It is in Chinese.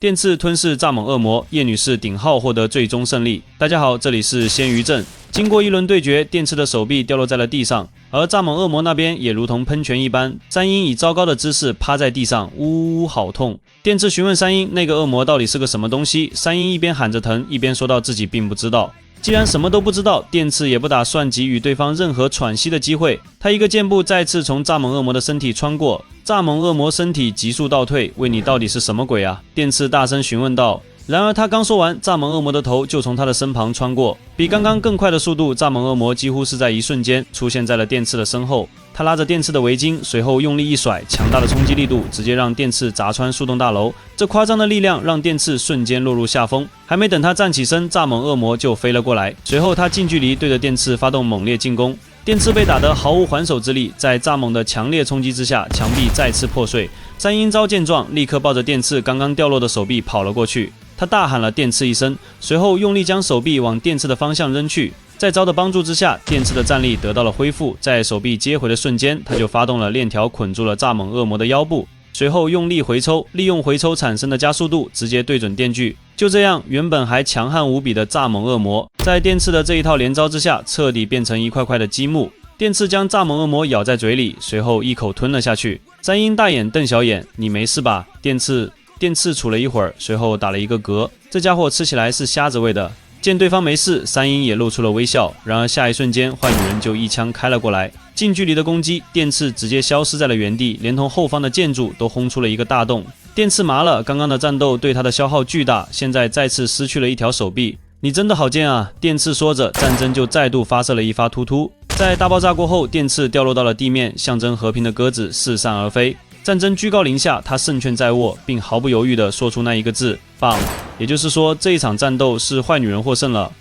电刺吞噬蚱蜢恶魔，叶女士顶号获得最终胜利。大家好，这里是鲜鱼镇。经过一轮对决，电刺的手臂掉落在了地上，而蚱蜢恶魔那边也如同喷泉一般，三鹰以糟糕的姿势趴在地上，呜呜好痛。电刺询问三鹰，那个恶魔到底是个什么东西？三鹰一边喊着疼，一边说道自己并不知道。既然什么都不知道，电刺也不打算给予对方任何喘息的机会。他一个箭步再次从蚱蜢恶魔的身体穿过，蚱蜢恶魔身体急速倒退，问你到底是什么鬼啊？电刺大声询问道。然而他刚说完，蚱蜢恶魔的头就从他的身旁穿过，比刚刚更快的速度，蚱蜢恶魔几乎是在一瞬间出现在了电刺的身后。他拉着电刺的围巾，随后用力一甩，强大的冲击力度直接让电刺砸穿树洞大楼。这夸张的力量让电刺瞬间落入下风，还没等他站起身，蚱蜢恶魔就飞了过来。随后他近距离对着电刺发动猛烈进攻，电刺被打得毫无还手之力，在蚱蜢的强烈冲击之下，墙壁再次破碎。三鹰遭见状，立刻抱着电刺刚刚掉落的手臂跑了过去。他大喊了电刺一声，随后用力将手臂往电刺的方向扔去。在招的帮助之下，电刺的战力得到了恢复，在手臂接回的瞬间，他就发动了链条捆住了蚱蜢恶魔的腰部，随后用力回抽，利用回抽产生的加速度直接对准电锯。就这样，原本还强悍无比的蚱蜢恶魔，在电刺的这一套连招之下，彻底变成一块块的积木。电刺将蚱蜢恶魔咬在嘴里，随后一口吞了下去。三鹰大眼瞪小眼，你没事吧？电刺杵了一会儿，随后打了一个嗝，这家伙吃起来是虾子味的。见对方没事，三鹰也露出了微笑。然而下一瞬间，坏女人就一枪开了过来，近距离的攻击，电刺直接消失在了原地，连同后方的建筑都轰出了一个大洞。电刺麻了，刚刚的战斗对他的消耗巨大，现在再次失去了一条手臂。你真的好贱啊！电刺说着，战争就再度发射了一发突突。在大爆炸过后，电刺掉落到了地面，象征和平的鸽子四散而飞。战争居高临下，他胜券在握，并毫不犹豫地说出那一个字：棒。也就是说，这一场战斗是坏女人获胜了。